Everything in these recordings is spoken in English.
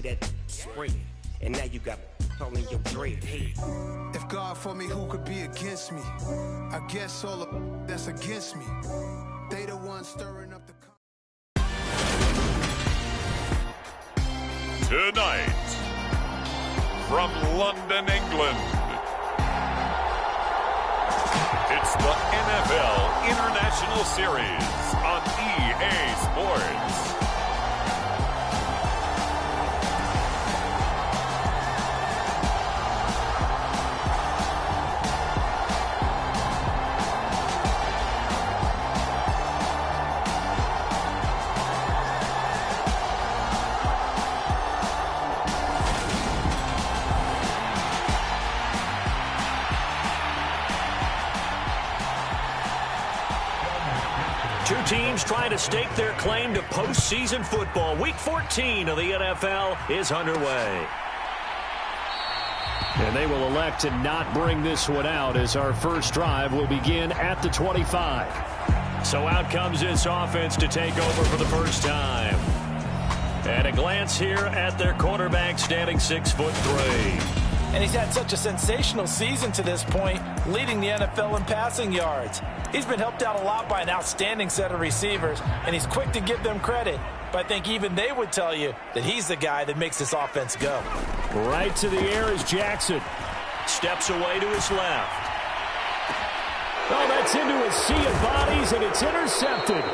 see that spread. And now you got all in your dread. Hey. If God for me, who could be against me? I guess all of that's against me. They the ones stirring up the... Tonight, from London, England, it's the NFL International Series on EA Sports. Two teams trying to stake their claim to postseason football. Week 14 of the NFL is underway. And they will elect to not bring this one out as our first drive will begin at the 25. So out comes this offense to take over for the first time. And a glance here at their quarterback standing 6'3". And he's had such a sensational season to this point, leading the NFL in passing yards. He's been helped out a lot by an outstanding set of receivers, and he's quick to give them credit. But I think even they would tell you that he's the guy that makes this offense go. Right to the air is Jackson. Steps away to his left. Oh, that's into a sea of bodies, and it's intercepted.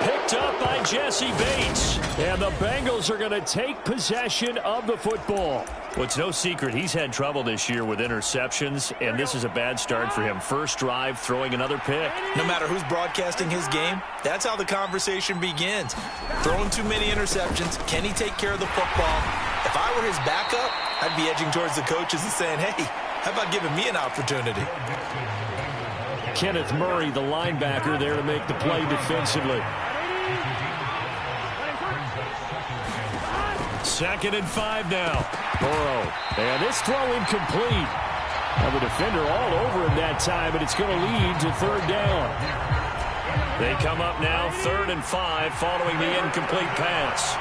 Picked up by Jesse Bates. And the Bengals are going to take possession of the football. Well, it's no secret he's had trouble this year with interceptions, and this is a bad start for him. First drive, throwing another pick. No matter who's broadcasting his game, that's how the conversation begins. Throwing too many interceptions, can he take care of the football? If I were his backup, I'd be edging towards the coaches and saying, hey, how about giving me an opportunity? Kenneth Murray, the linebacker, there to make the play defensively. 2nd and 5 now. Burrow. And this throw incomplete. Now the defender all over him that time, but it's going to lead to 3rd down. They come up now 3rd and 5 following the incomplete pass.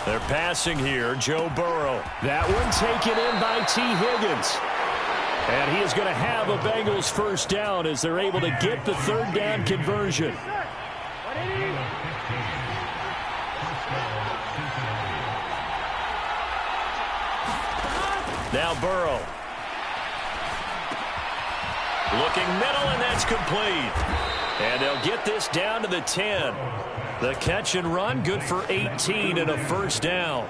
They're passing here, Joe Burrow. That one taken in by T. Higgins. And he is going to have a Bengals first down as they're able to get the 3rd down conversion. Now Burrow. Looking middle, and that's complete. And they'll get this down to the 10. The catch and run, good for 18 and a first down.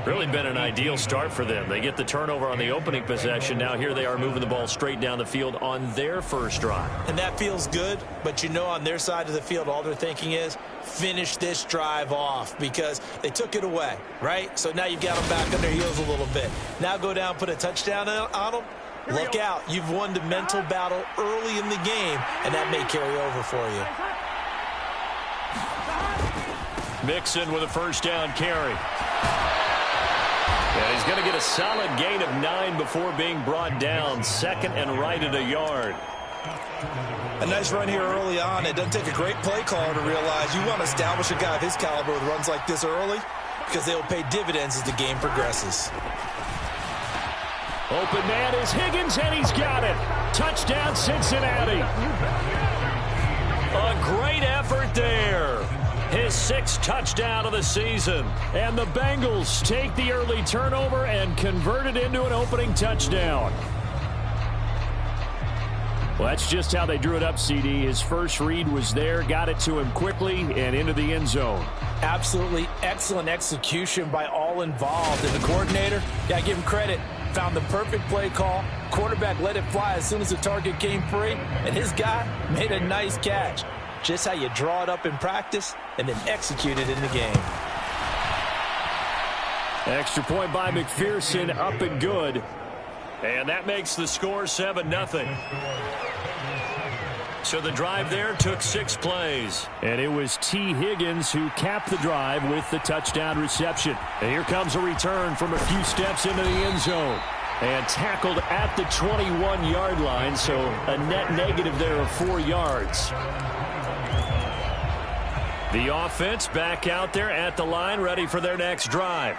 Really been an ideal start for them. They get the turnover on the opening possession. Now here they are moving the ball straight down the field on their first drive. And that feels good, but you know on their side of the field all they're thinking is finish this drive off because they took it away, right? So now you've got them back on their heels a little bit. Now go down, put a touchdown on them. Look out. You've won the mental battle early in the game, and that may carry over for you. Mixon with a first down carry. And he's going to get a solid gain of 9 before being brought down. 2nd and right at a yard. A nice run here early on. It doesn't take a great play caller to realize you want to establish a guy of his caliber with runs like this early because they'll pay dividends as the game progresses. Open man is Higgins, and he's got it. Touchdown, Cincinnati. A great effort there. His 6th touchdown of the season. And the Bengals take the early turnover and convert it into an opening touchdown. Well, that's just how they drew it up, CD. His first read was there, got it to him quickly, and into the end zone. Absolutely excellent execution by all involved. And the coordinator, got to give him credit, found the perfect play call. Quarterback let it fly as soon as the target came free, and his guy made a nice catch. Just how you draw it up in practice and then execute it in the game. Extra point by McPherson, up and good. And that makes the score 7-0. So the drive there took 6 plays. And it was T. Higgins who capped the drive with the touchdown reception. And here comes a return from a few steps into the end zone. And tackled at the 21-yard line, so a net negative there of 4 yards. The offense back out there at the line, ready for their next drive.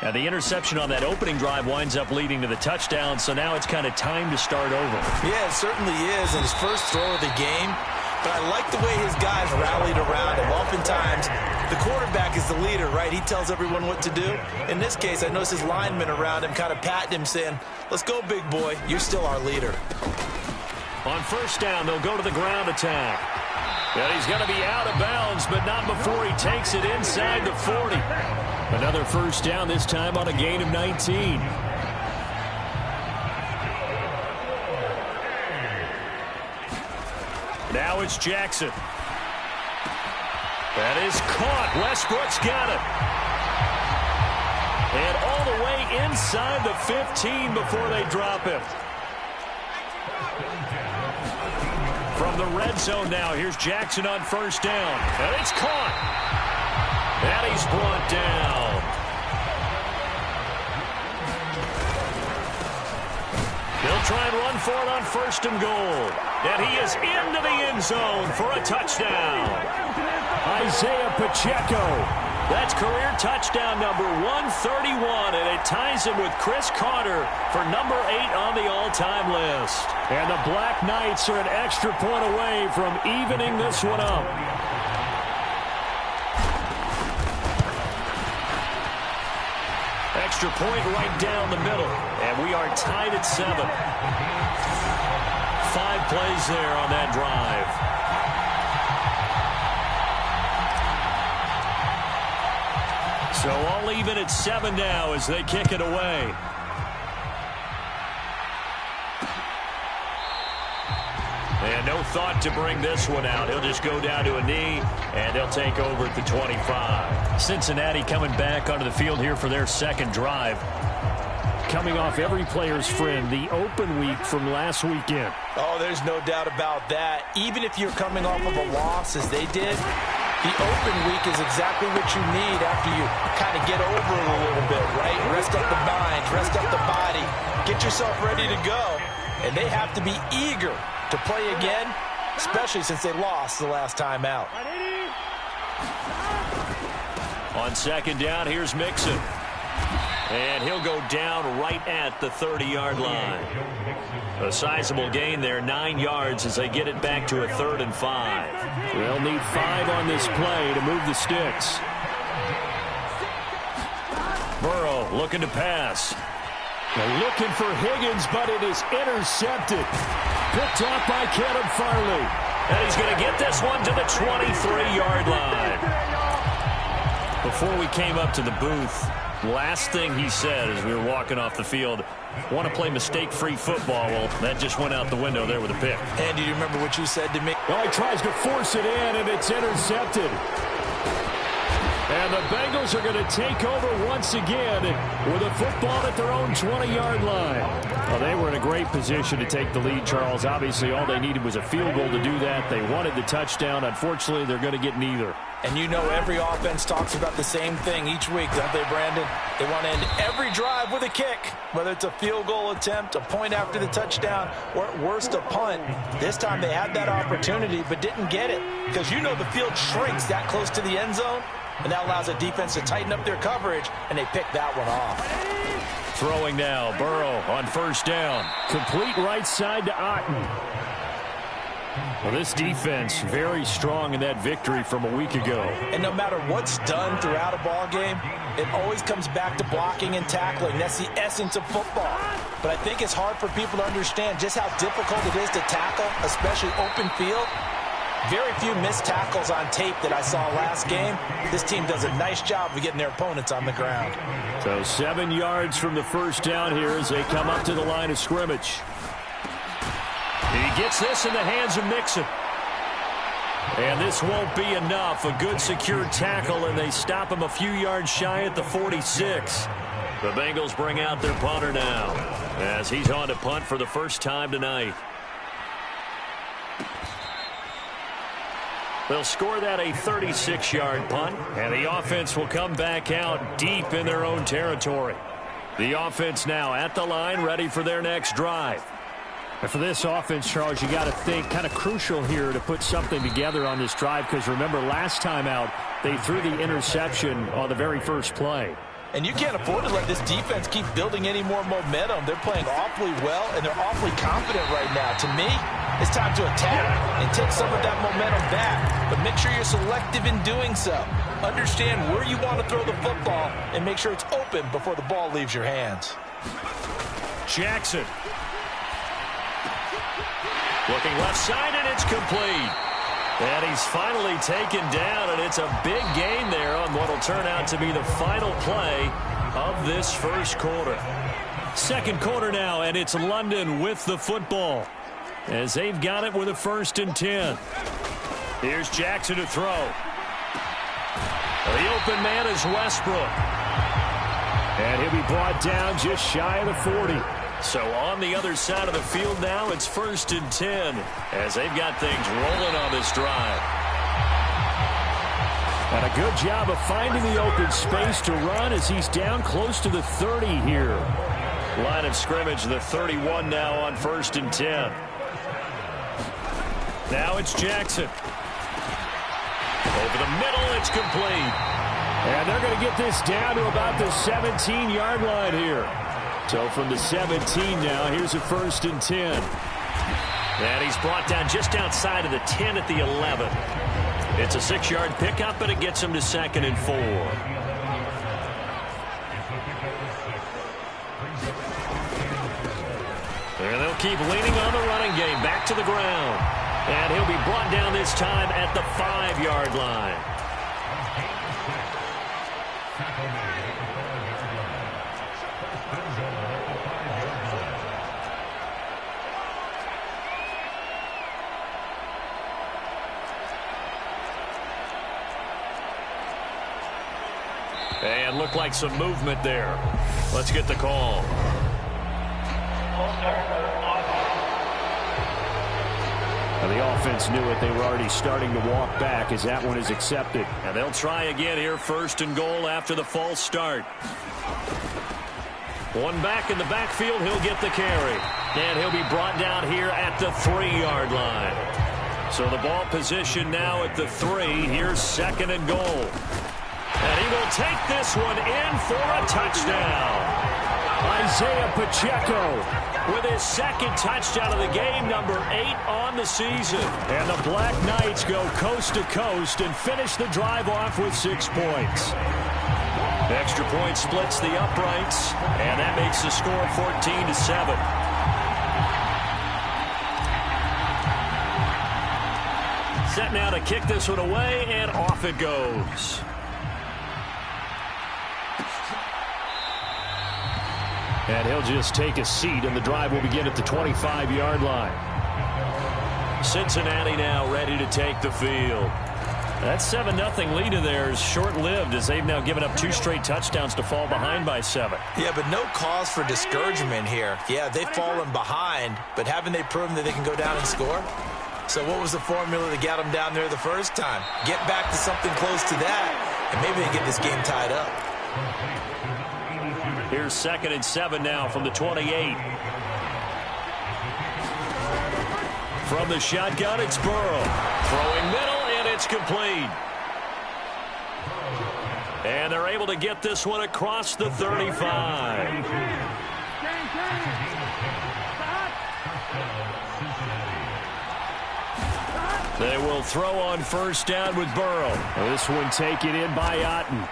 Now, the interception on that opening drive winds up leading to the touchdown, so now it's kind of time to start over. Yeah, it certainly is in his first throw of the game. But I like the way his guys rallied around him. Oftentimes, the quarterback is the leader, right? He tells everyone what to do. In this case, I noticed his linemen around him kind of patting him, saying, let's go, big boy. You're still our leader. On first down, they'll go to the ground attack. And he's going to be out of bounds, but not before he takes it inside the 40. Another first down, this time on a gain of 19. Now it's Jackson. That is caught. Westbrook's got it. And all the way inside the 15 before they drop him. From the red zone now, here's Jackson on first down. And it's caught. And he's brought down. They'll try and run for it on first and goal. And he is into the end zone for a touchdown. Isaiah Pacheco. That's career touchdown number 131, and it ties him with Chris Carter for number 8 on the all-time list. And the Black Knights are an extra point away from evening this one up. Extra point right down the middle, and we are tied at 7. 5 plays there on that drive. So all even at 7 now as they kick it away. And no thought to bring this one out. He'll just go down to a knee, and they'll take over at the 25. Cincinnati coming back onto the field here for their second drive. Coming off every player's friend, the open week from last weekend. Oh, there's no doubt about that. Even if you're coming off of a loss as they did, the open week is exactly what you need after you kind of get over it a little bit, right? Rest up the mind, rest up the body, get yourself ready to go. And they have to be eager to play again, especially since they lost the last time out. On second down, here's Mixon. And he'll go down right at the 30-yard line. A sizable gain there, 9 yards as they get it back to a 3rd and 5. They'll need 5 on this play to move the sticks. Burrow looking to pass. They're looking for Higgins, but it is intercepted. Picked off by Caleb Farley. And he's going to get this one to the 23-yard line. Before we came up to the booth, last thing he said as we were walking off the field, want to play mistake-free football. Well, that just went out the window there with a pick. And do you remember what you said to me? Well, he tries to force it in, and it's intercepted. And the Bengals are going to take over once again with a football at their own 20-yard line. Well, they were in a great position to take the lead, Charles. Obviously, all they needed was a field goal to do that. They wanted the touchdown. Unfortunately, they're going to get neither. And you know every offense talks about the same thing each week, don't they, Brandon? They want to end every drive with a kick, whether it's a field goal attempt, a point after the touchdown, or at worst a punt. This time they had that opportunity but didn't get it because you know the field shrinks that close to the end zone, and that allows a defense to tighten up their coverage, and they pick that one off. Throwing now, Burrow on first down. Complete right side to Otten. Well, this defense very strong in that victory from a week ago. And no matter what's done throughout a ball game, it always comes back to blocking and tackling. That's the essence of football. But I think it's hard for people to understand just how difficult it is to tackle, especially open field. Very few missed tackles on tape that I saw last game. This team does a nice job of getting their opponents on the ground. So 7 yards from the first down here as they come up to the line of scrimmage. He gets this in the hands of Mixon. And this won't be enough. A good secure tackle, and they stop him a few yards shy at the 46. The Bengals bring out their punter now as he's on to punt for the first time tonight. They'll score that a 36-yard punt, and the offense will come back out deep in their own territory. The offense now at the line, ready for their next drive. And for this offense, Charles, you got to think kind of crucial here to put something together on this drive, because remember last time out they threw the interception on the very first play. And you can't afford to let this defense keep building any more momentum. They're playing awfully well, and they're awfully confident right now. To me, it's time to attack and take some of that momentum back. But make sure you're selective in doing so. Understand where you want to throw the football and make sure it's open before the ball leaves your hands. Jackson. Looking left side, and it's complete. And he's finally taken down, and it's a big gain there on what will turn out to be the final play of this first quarter. Second quarter now, and it's London with the football as they've got it with a 1st and 10. Here's Jackson to throw. The open man is Westbrook. And he'll be brought down just shy of the 40. So on the other side of the field now, it's 1st and 10 as they've got things rolling on this drive. And a good job of finding the open space to run as he's down close to the 30 here. Line of scrimmage, the 31 now on 1st and 10. Now it's Jackson. Over the middle, it's complete. And they're going to get this down to about the 17-yard line here. So from the 17 now, here's a 1st and 10. And he's brought down just outside of the 10 at the 11. It's a 6-yard pickup, and it gets him to 2nd and 4. And they'll keep leaning on the running game. Back to the ground. And he'll be brought down this time at the 5-yard line. And looked like some movement there. Let's get the call. Now the offense knew it. They were already starting to walk back as that one is accepted. And they'll try again here, 1st and goal after the false start. One back in the backfield. He'll get the carry. And he'll be brought down here at the 3-yard line. So the ball position now at the 3. Here's 2nd and goal. And he will take this one in for a touchdown. Isaiah Pacheco with his 2nd touchdown of the game, number 8 on the season. And the Black Knights go coast to coast and finish the drive off with 6 points. Extra point splits the uprights, and that makes the score 14-7. Set now to kick this one away, and off it goes. And he'll just take a seat, and the drive will begin at the 25-yard line. Cincinnati now ready to take the field. That 7-0 lead of theirs short-lived as they've now given up 2 straight touchdowns to fall behind by 7. Yeah, but no cause for discouragement here. Yeah, they've fallen behind, but haven't they proven that they can go down and score? So what was the formula that got them down there the first time? Get back to something close to that, and maybe they get this game tied up. Here's 2nd and 7 now from the 28. From the shotgun, it's Burrow. Throwing middle, and it's complete. And they're able to get this one across the 35. They will throw on 1st down with Burrow. This one taken in by Otten.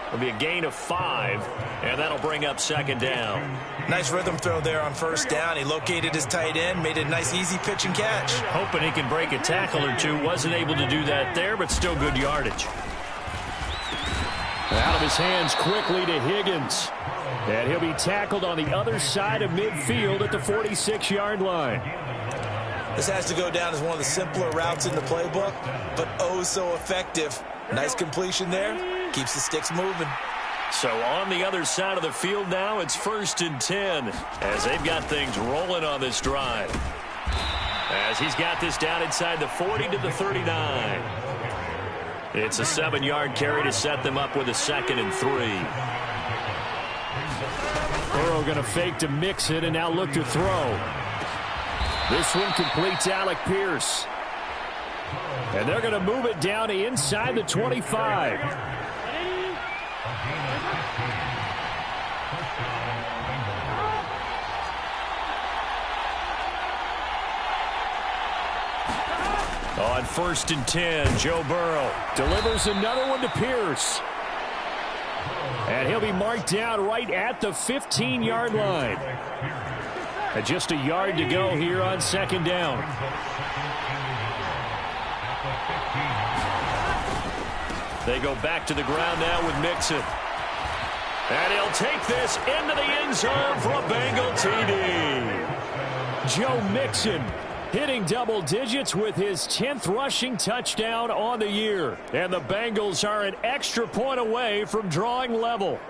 It'll be a gain of 5, and that'll bring up 2nd down. Nice rhythm throw there on 1st down. He located his tight end, made a nice easy pitch and catch. Hoping he can break a tackle or two. Wasn't able to do that there, but still good yardage. Out of his hands quickly to Higgins. And he'll be tackled on the other side of midfield at the 46-yard line. This has to go down as one of the simpler routes in the playbook, but oh so effective. Nice completion there. Keeps the sticks moving. So on the other side of the field now, it's 1st and 10 as they've got things rolling on this drive. As he's got this down inside the 40 to the 39. It's a 7-yard carry to set them up with a 2nd and 3. Burrow going to fake to mix it and now look to throw. This one completes Alec Pierce. And they're going to move it down to inside the 25. On 1st and 10, Joe Burrow delivers another one to Pierce. And he'll be marked down right at the 15-yard line. And just a yard to go here on 2nd down. They go back to the ground now with Mixon. And he'll take this into the end zone for a Bengal TD. Joe Mixon hitting double digits with his 10th rushing touchdown on the year. And the Bengals are an extra point away from drawing level.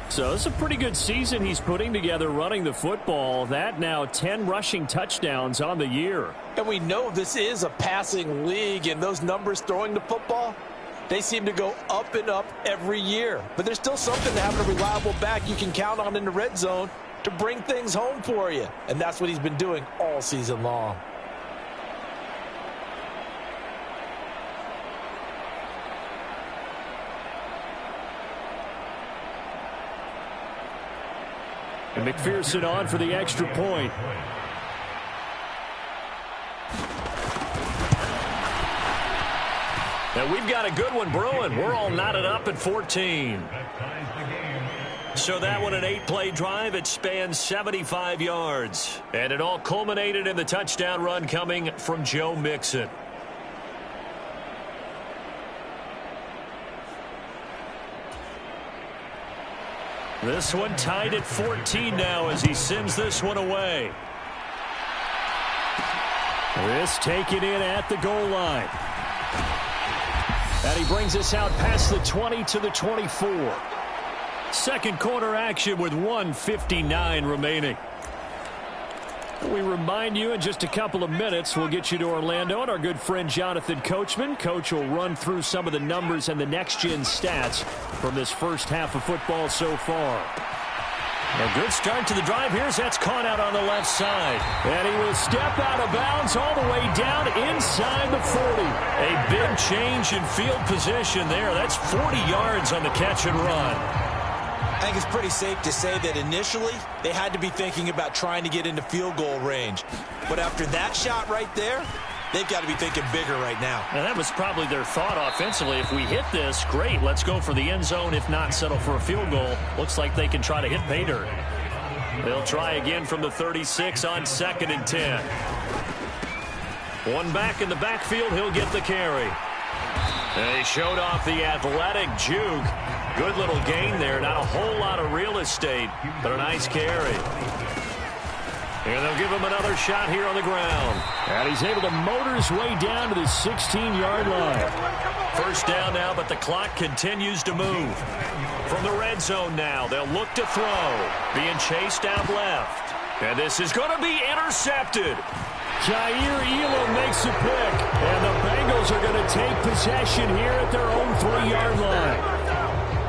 So it's a pretty good season he's putting together running the football. That now 10 rushing touchdowns on the year. And we know this is a passing league, and those numbers throwing the football, they seem to go up and up every year. But there's still something to having a reliable back you can count on in the red zone to bring things home for you. And that's what he's been doing all season long. And McPherson on for the extra point. And we've got a good one brewing. We're all knotted up at 14. So that one, an 8-play drive. It spans 75 yards. And it all culminated in the touchdown run coming from Joe Mixon. This one tied at 14 now as he sends this one away. This taken in at the goal line. And he brings us out past the 20 to the 24. Second quarter action with 1:59 remaining. We remind you in just a couple of minutes we'll get you to Orlando and our good friend Jonathan Coachman. Coach will run through some of the numbers and the next-gen stats from this first half of football so far. A good start to the drive. Here's that's caught out on the left side. And he will step out of bounds all the way down inside the 40. A big change in field position there. That's 40 yards on the catch and run. I think it's pretty safe to say that initially they had to be thinking about trying to get into field goal range. But after that shot right there, they've got to be thinking bigger right now. And that was probably their thought offensively. If we hit this, great, let's go for the end zone. If not, settle for a field goal. Looks like they can try to hit pay dirt. They'll try again from the 36 on 2nd and 10. One back in the backfield, he'll get the carry. And he showed off the athletic juke. Good little gain there. Not a whole lot of real estate, but a nice carry. And they'll give him another shot here on the ground. And he's able to motor his way down to the 16-yard line. First down now, but the clock continues to move. From the red zone now, they'll look to throw. Being chased out left. And this is going to be intercepted. Jair Elam makes a pick. And the Bengals are going to take possession here at their own 3-yard line.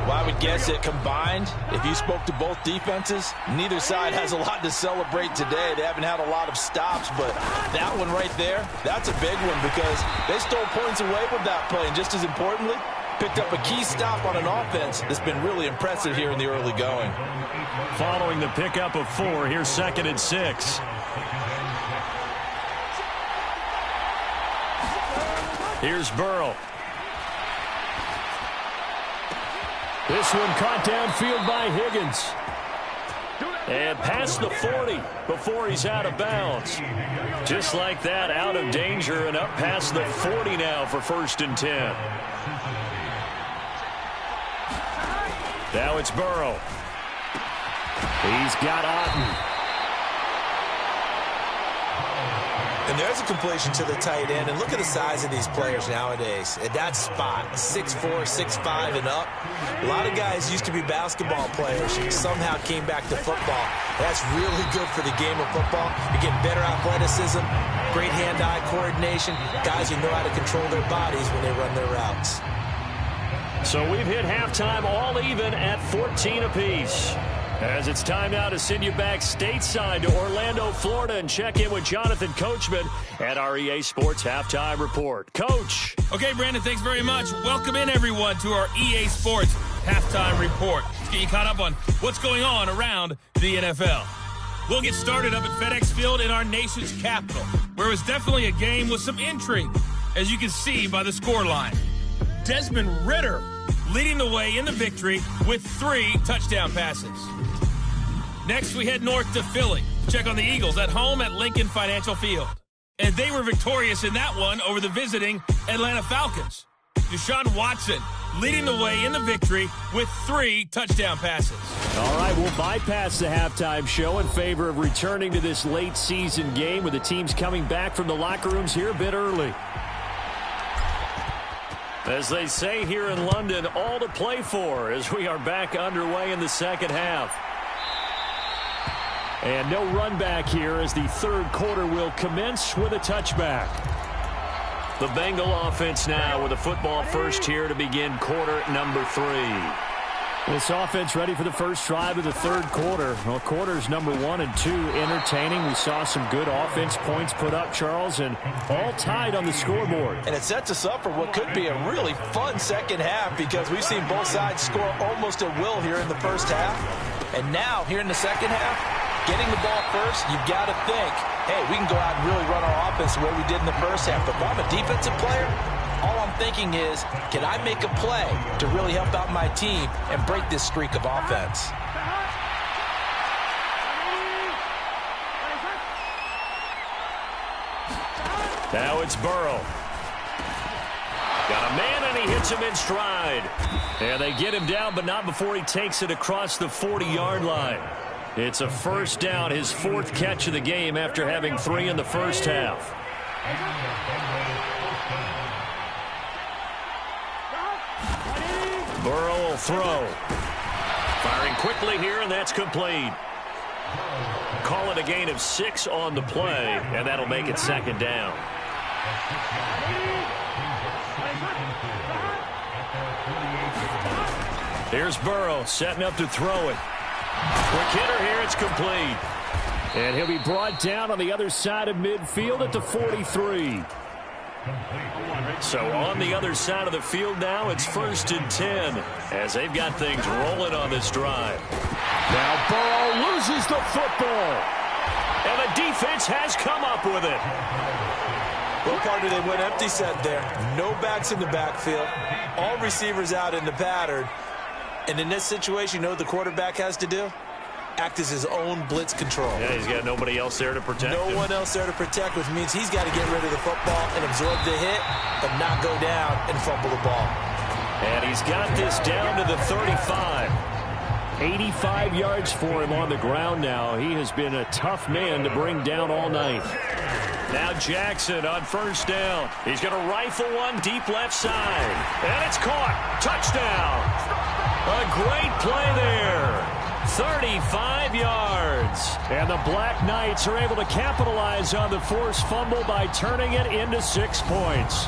Well, I would guess that combined, if you spoke to both defenses, neither side has a lot to celebrate today. They haven't had a lot of stops, but that one right there, that's a big one because they stole points away with that play. And just as importantly, picked up a key stop on an offense that's been really impressive here in the early going. Following the pickup of 4, here's 2nd and 6. Here's Burrow. This one caught downfield by Higgins. And past the 40 before he's out of bounds. Just like that, out of danger and up past the 40 now for 1st and 10. Now it's Burrow. He's got Otten. And there's a completion to the tight end. And look at the size of these players nowadays. At that spot, 6'4", 6'5", and up. A lot of guys used to be basketball players. Somehow came back to football. That's really good for the game of football. You get better athleticism, great hand-eye coordination, guys who know how to control their bodies when they run their routes. So we've hit halftime all even at 14 apiece. As it's time now to send you back stateside to Orlando, Florida, and check in with Jonathan Coachman at our EA Sports Halftime Report. Coach. Okay, Brandon, thanks very much. Welcome in, everyone, to our EA Sports Halftime Report. Let's get you caught up on what's going on around the NFL. We'll get started up at FedEx Field in our nation's capital, where it was definitely a game with some intrigue, as you can see by the scoreline. Desmond Ridder leading the way in the victory with 3 touchdown passes. Next, we head north to Philly to check on the Eagles at home at Lincoln Financial Field. And they were victorious in that one over the visiting Atlanta Falcons. Deshaun Watson leading the way in the victory with 3 touchdown passes. All right, we'll bypass the halftime show in favor of returning to this late season game with the teams coming back from the locker rooms here a bit early. As they say here in London, all to play for as we are back underway in the second half. And no run back here as the third quarter will commence with a touchback. The Bengal offense now with a football first here to begin quarter number 3. This offense ready for the first drive of the third quarter. Well, quarters number 1 and 2 entertaining. We saw some good offense points put up, Charles, and all tied on the scoreboard. And it sets us up for what could be a really fun second half because we've seen both sides score almost at will here in the first half. And now, here in the second half, getting the ball first, you've got to think, hey, we can go out and really run our offense the way we did in the first half. But if I'm a defensive player, all I'm thinking is, can I make a play to really help out my team and break this streak of offense? Now it's Burrow. Got a man, and he hits him in stride. And they get him down, but not before he takes it across the 40-yard line. It's a first down, his 4th catch of the game after having 3 in the first half. Burrow will throw. Firing quickly here, and that's complete. Call it a gain of 6 on the play, and that'll make it second down. Here's Burrow setting up to throw it. Quick hitter here, it's complete. And he'll be brought down on the other side of midfield at the 43. So on the other side of the field now, it's 1st and 10 as they've got things rolling on this drive. Now Burrow loses the football. And the defense has come up with it. Well, partner, they went empty set there. No backs in the backfield. All receivers out in the pattern. And in this situation, you know what the quarterback has to do? Act as his own blitz control. Yeah, he's got nobody else there to protect him. No one else there to protect, which means he's got to get rid of the football and absorb the hit, but not go down and fumble the ball. And he's got this down to the 35. 85 yards for him on the ground now. He has been a tough man to bring down all night. Now Jackson on first down. He's going to rifle one deep left side. And it's caught. Touchdown. A great play there. 35 yards. And the Black Knights are able to capitalize on the forced fumble by turning it into 6 points.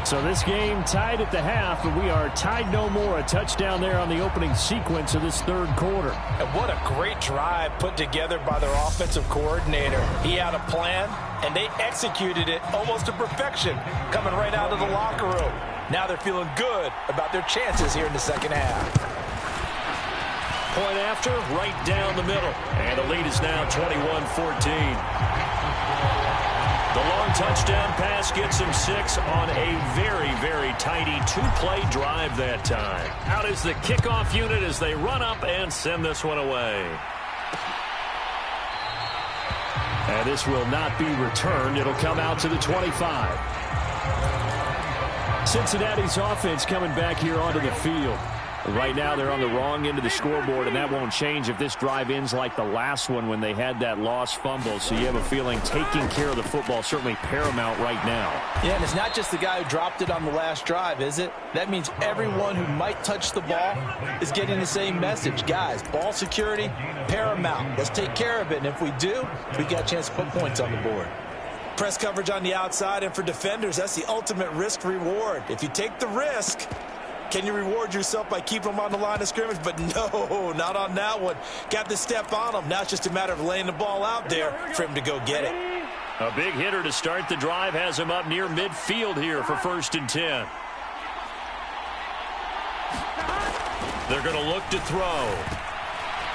So this game tied at the half, and we are tied no more. A touchdown there on the opening sequence of this third quarter. And what a great drive put together by their offensive coordinator. He had a plan, and they executed it almost to perfection, coming right out of the locker room. Now they're feeling good about their chances here in the second half. Point after, right down the middle. And the lead is now 21-14. The long touchdown pass gets him 6 on a very, very tidy 2-play drive that time. Out is the kickoff unit as they run up and send this one away. And this will not be returned. It'll come out to the 25. Cincinnati's offense coming back here onto the field. Right now they're on the wrong end of the scoreboard, and that won't change if this drive ends like the last one when they had that lost fumble. So you have a feeling taking care of the football certainly paramount right now. Yeah, and it's not just the guy who dropped it on the last drive, is it? That means everyone who might touch the ball is getting the same message. Guys, ball security, paramount. Let's take care of it, and if we do, we got a chance to put points on the board. Press coverage on the outside, and for defenders, that's the ultimate risk-reward. If you take the risk, Can you reward yourself by keeping them on the line of scrimmage? But no, not on that one. Got to step on them. Now it's just a matter of laying the ball out there for him to go get it. A big hitter to start the drive has him up near midfield here for 1st and 10. They're going to look to throw.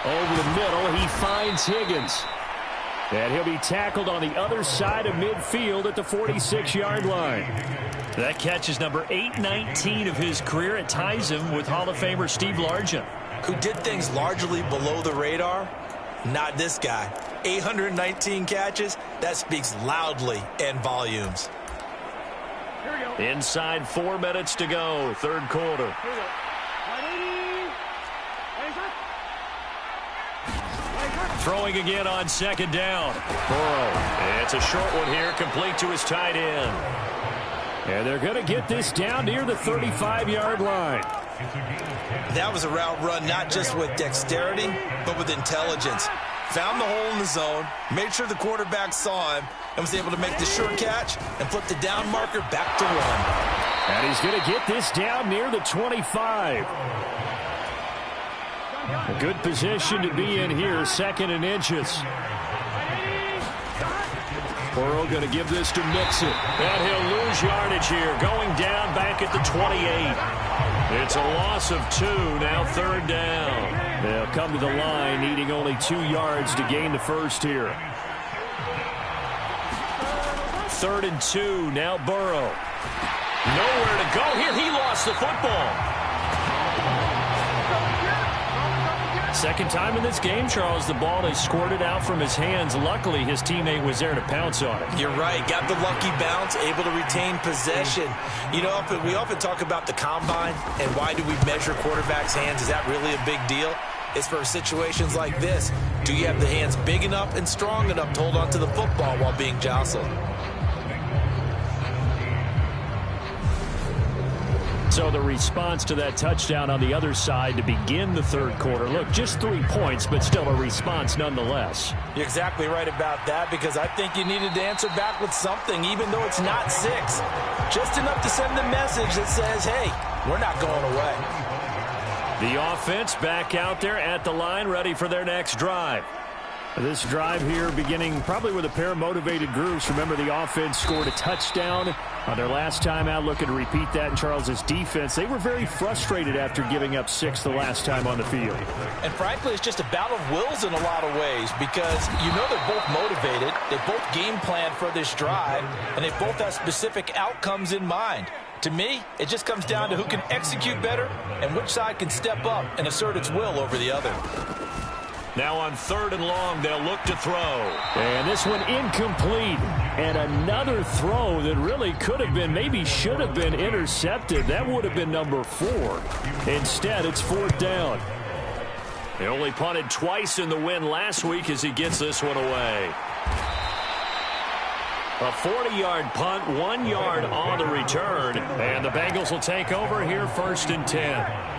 Over the middle, he finds Higgins. And he'll be tackled on the other side of midfield at the 46-yard line. That catch is number 819 of his career. It ties him with Hall of Famer Steve Largent, who did things largely below the radar. Not this guy. 819 catches, that speaks loudly in volumes. Inside 4 minutes to go, 3rd quarter. Throwing again on 2nd down. Burrow. It's a short one here, complete to his tight end. And they're going to get this down near the 35-yard line. That was a route run not just with dexterity, but with intelligence. Found the hole in the zone, made sure the quarterback saw him, and was able to make the short catch and flip the down marker back to run. And he's going to get this down near the 25. A good position to be in here, 2nd and inches. Burrow going to give this to Mixon. And he'll lose yardage here, going down back at the 28. It's a loss of 2, now 3rd down. They'll come to the line, needing only 2 yards to gain the first here. 3rd and 2, now Burrow. Nowhere to go here. He lost the football. Second time in this game, Charles, the ball is squirted out from his hands. Luckily, his teammate was there to pounce on it. You're right. Got the lucky bounce, able to retain possession. You know, we often talk about the combine and why do we measure quarterbacks' hands. Is that really a big deal? It's for situations like this. Do you have the hands big enough and strong enough to hold on to the football while being jostled? So the response to that touchdown on the other side to begin the 3rd quarter. Look, just 3 points, but still a response nonetheless. You're exactly right about that, because I think you needed to answer back with something, even though it's not 6. Just enough to send the message that says, hey, we're not going away. The offense back out there at the line, ready for their next drive. This drive here beginning probably with a pair of motivated groups. Remember, the offense scored a touchdown on their last time out. Looking to repeat that in Charles's defense. They were very frustrated after giving up 6 the last time on the field. And frankly, it's just a battle of wills in a lot of ways, because you know they're both motivated. They both game planned for this drive, and they both have specific outcomes in mind. To me, it just comes down to who can execute better and which side can step up and assert its will over the other. Now on 3rd and long, they'll look to throw. And this one incomplete. And another throw that really could have been, maybe should have been intercepted. That would have been number 4. Instead, it's 4th down. He only punted twice in the win last week as he gets this one away. A 40-yard punt, 1 yard on the return. And the Bengals will take over here, 1st and 10.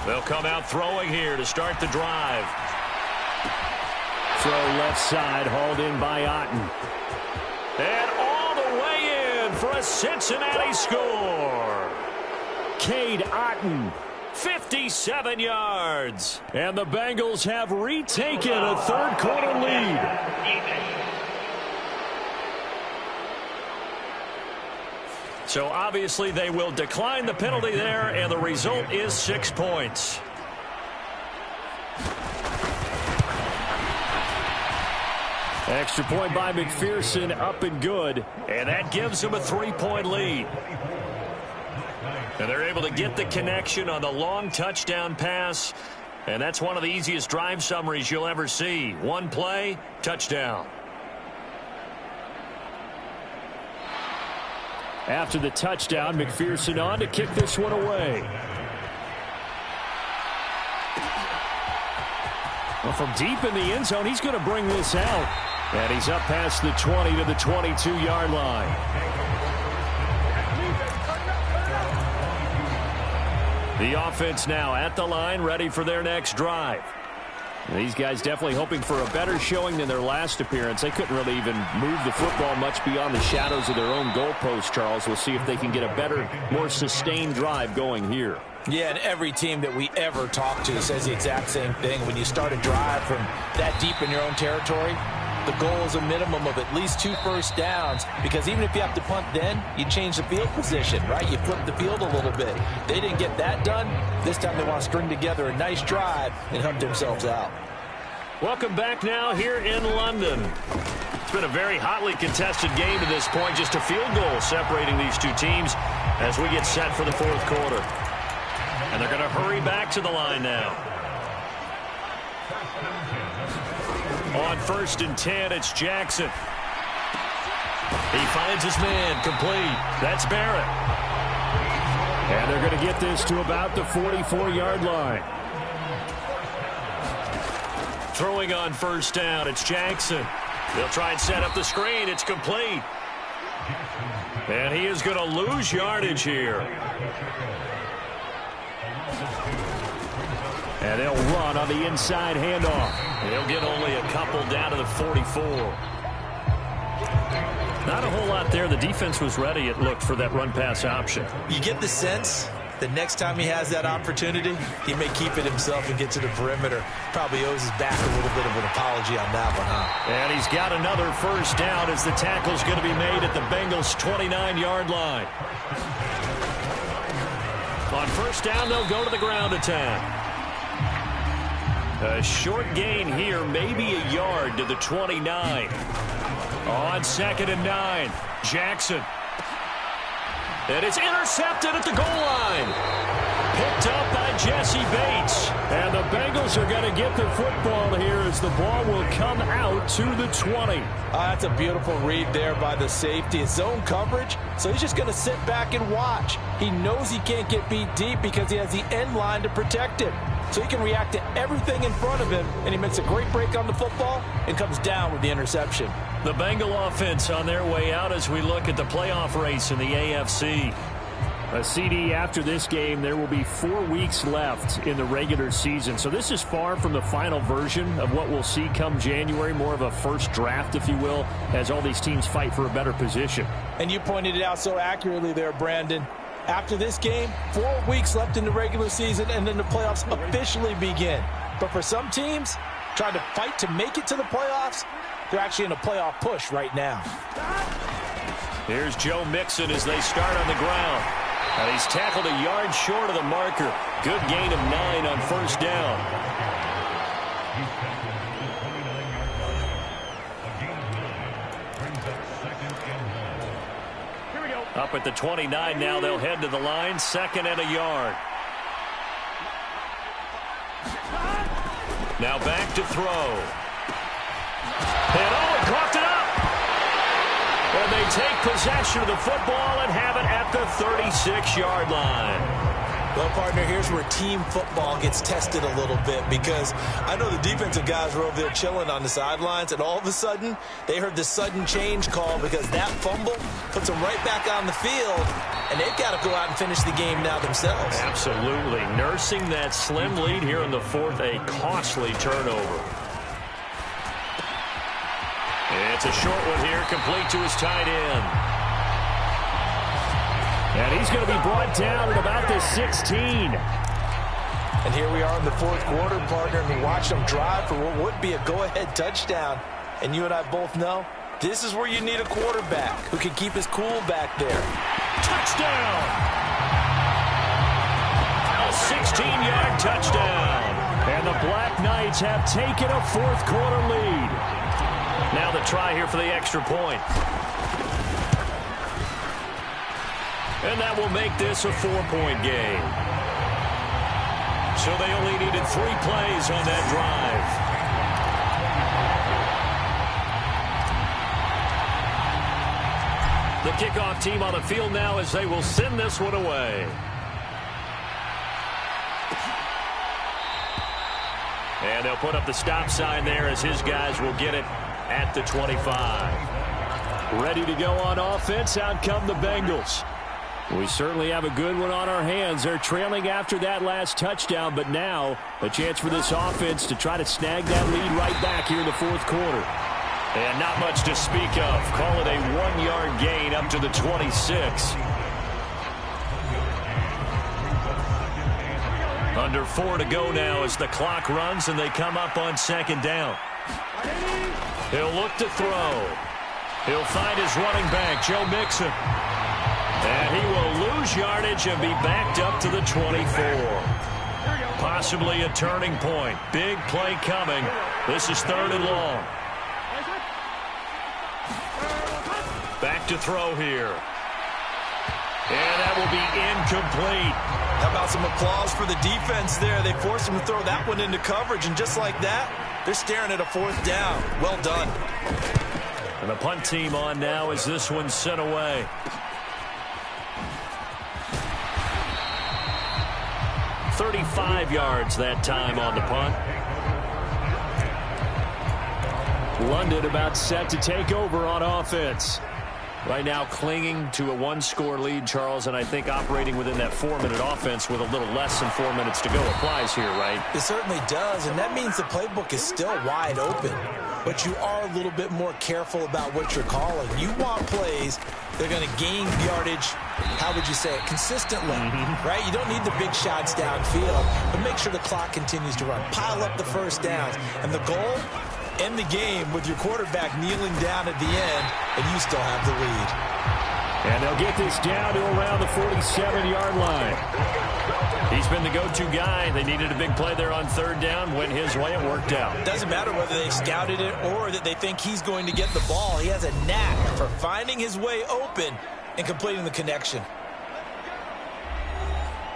They'll come out throwing here to start the drive. Throw left side, hauled in by Otten. And all the way in for a Cincinnati score. Cade Otten, 57 yards. And the Bengals have retaken a 3rd quarter lead. So obviously they will decline the penalty there, and the result is 6 points. Extra point by McPherson, up and good, and that gives them a 3-point lead. And they're able to get the connection on the long touchdown pass, and that's one of the easiest drive summaries you'll ever see. 1 play, touchdown. After the touchdown, McPherson on to kick this one away. Well, from deep in the end zone, he's going to bring this out. And he's up past the 20 to the 22-yard line. The offense now at the line, ready for their next drive. These guys definitely hoping for a better showing than their last appearance. They couldn't really even move the football much beyond the shadows of their own goalpost, Charles. We'll see if they can get a better, more sustained drive going here. Yeah, and every team that we ever talk to says the exact same thing. When you start a drive from that deep in your own territory, the goal is a minimum of at least 2 first downs, because even if you have to punt then, you change the field position, right? You flip the field a little bit. They didn't get that done. This time they want to string together a nice drive and hunt themselves out. Welcome back now here in London. It's been a very hotly contested game to this point. Just a field goal separating these two teams as we get set for the fourth quarter. And they're going to hurry back to the line now. On 1st and 10, it's Jackson. He finds his man, complete. That's Barrett. And they're going to get this to about the 44-yard line. Throwing on 1st down, it's Jackson. They'll try and set up the screen. It's complete. And he is going to lose yardage here. And they'll run on the inside handoff. They'll get only a couple down to the 44. Not a whole lot there. The defense was ready, it looked, for that run-pass option. You get the sense the next time he has that opportunity, he may keep it himself and get to the perimeter. Probably owes his back a little bit of an apology on that one, huh? And he's got another 1st down as the tackle's going to be made at the Bengals' 29-yard line. On 1st down, they'll go to the ground attack. A short gain here, maybe a yard to the 29. On 2nd and 9, Jackson. And it's intercepted at the goal line. Picked up by Jesse Bates. And the Bengals are going to get the football here as the ball will come out to the 20. That's a beautiful read there by the safety. It's zone coverage, so he's just going to sit back and watch. He knows he can't get beat deep because he has the end line to protect him. So he can react to everything in front of him, and he makes a great break on the football and comes down with the interception. The Bengal offense on their way out as we look at the playoff race in the AFC. A CD after this game, there will be 4 weeks left in the regular season. So this is far from the final version of what we'll see come January, more of a first draft, if you will, as all these teams fight for a better position. And you pointed it out so accurately there, Brandon. After this game, 4 weeks left in the regular season, and then the playoffs officially begin. But for some teams, trying to fight to make it to the playoffs, they're actually in a playoff push right now. Here's Joe Mixon as they start on the ground. And he's tackled a yard short of the marker. Good gain of 9 on 1st down. Up at the 29 now, they'll head to the line. 2nd and a yard. Now back to throw. And he coughed it up. And they take possession of the football and have it at the 36-yard line. Well, partner, here's where team football gets tested a little bit, because I know the defensive guys were over there chilling on the sidelines, and all of a sudden, they heard the sudden change call because that fumble puts them right back on the field, and they've got to go out and finish the game now themselves. Absolutely. Nursing that slim lead here in the 4th, a costly turnover. It's a short one here, complete to his tight end. And he's going to be brought down at about the 16. And here we are in the 4th quarter, partner, and we watch them drive for what would be a go-ahead touchdown. And you and I both know this is where you need a quarterback who can keep his cool back there. Touchdown! A 16-yard touchdown. And the Black Knights have taken a 4th quarter lead. Now the try here for the extra point. And that will make this a 4-point game. So they only needed 3 plays on that drive. The kickoff team on the field now as they will send this one away. And they'll put up the stop sign there as his guys will get it at the 25. Ready to go on offense. Out come the Bengals. We certainly have a good one on our hands. They're trailing after that last touchdown, but now a chance for this offense to try to snag that lead right back here in the fourth quarter. And not much to speak of. Call it a 1-yard gain up to the 26. Under 4 to go now as the clock runs and they come up on second down. He'll look to throw. He'll find his running back, Joe Mixon. And he will lose yardage and be backed up to the 24. Possibly a turning point. Big play coming. This is 3rd and long. Back to throw here. And that will be incomplete. How about some applause for the defense there? They forced him to throw that one into coverage, and just like that, they're staring at a 4th down. Well done. And the punt team on now as this one's sent away. "35 yards that time on the punt. London about set to take over on offense. Right now clinging to a 1-score lead, Charles, and I think operating within that 4-minute offense with a little less than 4 minutes to go applies here, right? It certainly does, and that means the playbook is still wide open. But you are a little bit more careful about what you're calling. You want plays that are going to gain yardage, how would you say it, consistently, right? You don't need the big shots downfield, but make sure the clock continues to run. Pile up the first downs. And the goal, end the game with your quarterback kneeling down at the end, and you still have the lead. And they'll get this down to around the 47-yard line. He's been the go-to guy. They needed a big play there on 3rd down. Went his way. It worked out. It doesn't matter whether they scouted it or that they think he's going to get the ball. He has a knack for finding his way open and completing the connection.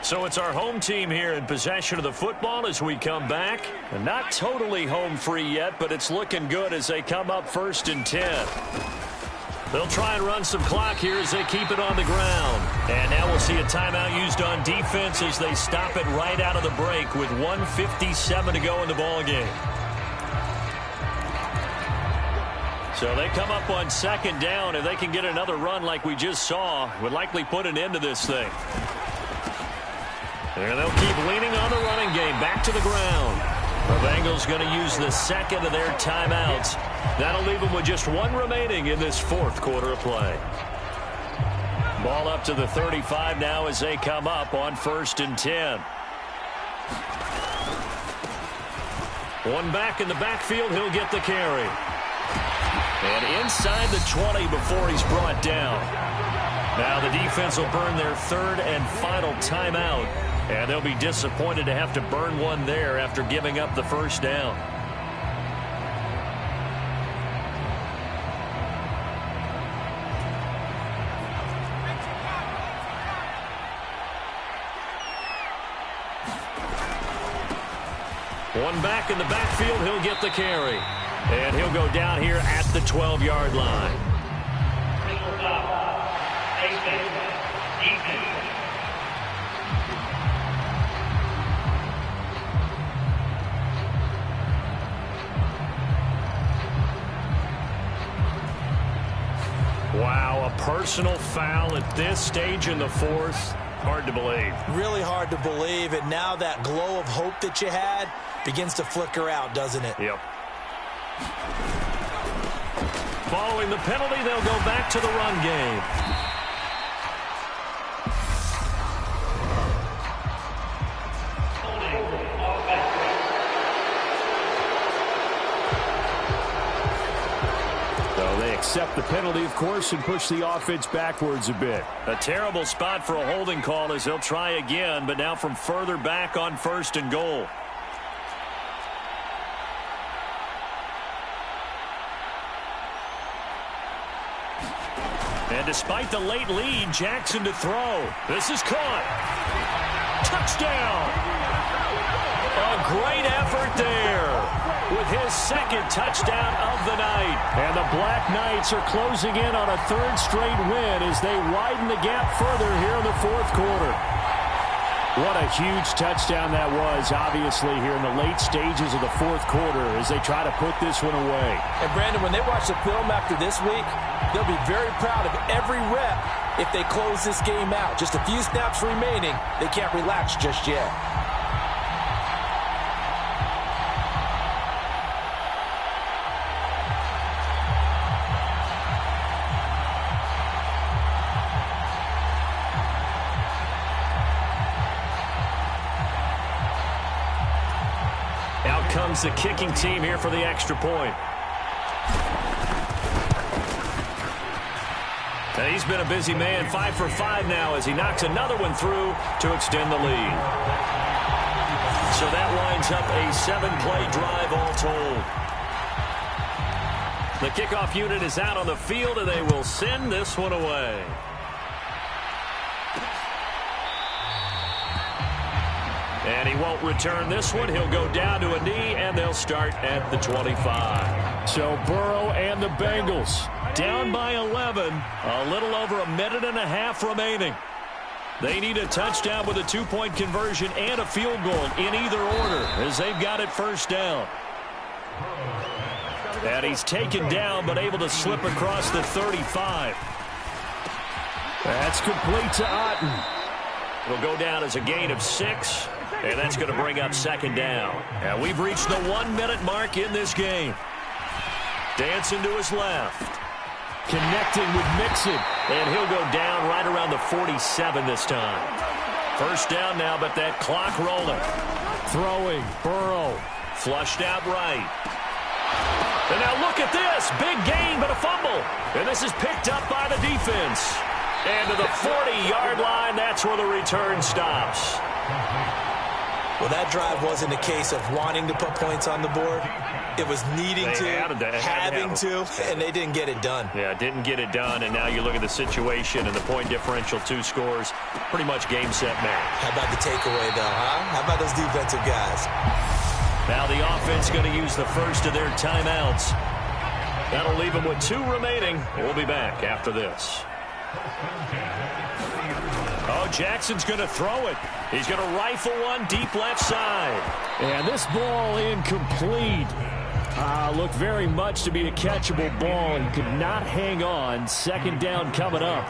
So it's our home team here in possession of the football as we come back. And not totally home free yet, but it's looking good as they come up 1st and 10. They'll try and run some clock here as they keep it on the ground. And now we'll see a timeout used on defense as they stop it right out of the break with 1:57 to go in the ballgame. So they come up on 2nd down. If they can get another run like we just saw, would likely put an end to this thing. And they'll keep leaning on the running game. Back to the ground. The Bengals going to use the 2nd of their timeouts. That'll leave them with just 1 remaining in this 4th quarter of play. Ball up to the 35 now as they come up on 1st and 10. One back in the backfield. He'll get the carry. And inside the 20 before he's brought down. Now the defense will burn their 3rd and final timeout. And they'll be disappointed to have to burn one there after giving up the 1st down. One back in the backfield. He'll get the carry. And he'll go down here at the 12-yard line. Wow, a personal foul at this stage in the 4th. Hard to believe. Really hard to believe. And now that glow of hope that you had begins to flicker out, doesn't it? Yep. Following the penalty, they'll go back to the run game. Accept the penalty, of course, and push the offense backwards a bit. A terrible spot for a holding call as they'll try again, but now from further back on 1st and goal. And despite the late lead, Jackson to throw. This is caught. Touchdown! A great effort there with his 2nd touchdown of the night. And the Black Knights are closing in on a 3rd straight win as they widen the gap further here in the 4th quarter. What a huge touchdown that was, obviously, here in the late stages of the 4th quarter as they try to put this one away. And, Brandon, when they watch the film after this week, they'll be very proud of every rep if they close this game out. Just a few snaps remaining. They can't relax just yet. Out comes the kicking team here for the extra point. And he's been a busy man, 5 for 5 now as he knocks another one through to extend the lead. So that winds up a 7-play drive all told. The kickoff unit is out on the field, and they will send this one away. And he won't return this one. He'll go down to a knee, and they'll start at the 25. So Burrow and the Bengals down by 11. A little over a minute and a half remaining. They need a touchdown with a 2-point conversion and a field goal in either order as they've got it first down. And he's taken down but able to slip across the 35. That's complete to Otten. It'll go down as a gain of 6. And that's going to bring up second down. And we've reached the 1-minute mark in this game. Dancing to his left. Connecting with Mixon. And he'll go down right around the 47 this time. First down now, but that clock rolling. Throwing. Burrow. Flushed out right. And now look at this. Big gain, but a fumble. And this is picked up by the defense. And to the 40-yard line, that's where the return stops. Well, that drive wasn't a case of wanting to put points on the board. It was needing having to, and they didn't get it done. Yeah, didn't get it done, and now you look at the situation and the point differential, 2 scores, pretty much game, set, match. How about the takeaway, though, huh? How about those defensive guys? Now the offense going to use the first of their timeouts. That'll leave them with 2 remaining. We'll be back after this. Oh, Jackson's going to throw it. He's going to rifle one deep left side. And this ball incomplete. Looked very much to be a catchable ball and could not hang on. Second down coming up.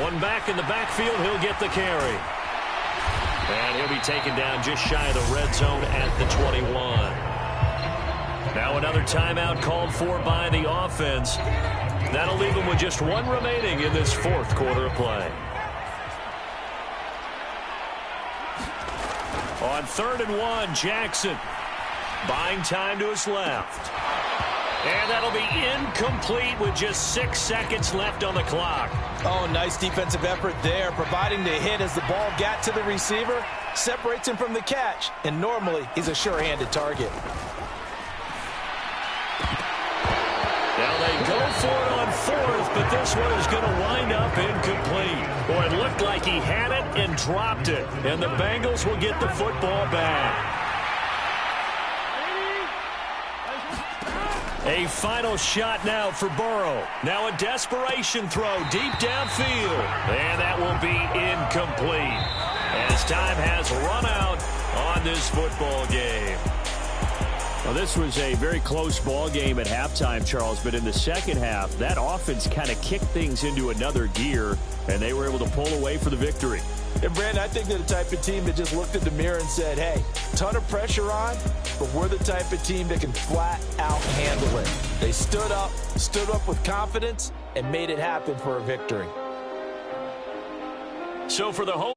One back in the backfield. He'll get the carry. And he'll be taken down just shy of the red zone at the 21. Now another timeout called for by the offense. That'll leave them with just 1 remaining in this 4th quarter of play. On 3rd and 1, Jackson buying time to his left. And that'll be incomplete with just 6 seconds left on the clock. Oh, nice defensive effort there, providing the hit as the ball got to the receiver, separates him from the catch, and normally he's a sure-handed target. Now they go for it on 4th, but this one is going to wind up incomplete. Boy, it looked like he had it and dropped it, and the Bengals will get the football back. A final shot now for Burrow. Now a desperation throw deep downfield, and that will be incomplete as time has run out on this football game. Well, this was a very close ball game at halftime, Charles, but in the second half, that offense kind of kicked things into another gear, and they were able to pull away for the victory. And, Brandon, I think they're the type of team that just looked in the mirror and said, hey, ton of pressure on, but we're the type of team that can flat out handle it. They stood up with confidence, and made it happen for a victory. So for the home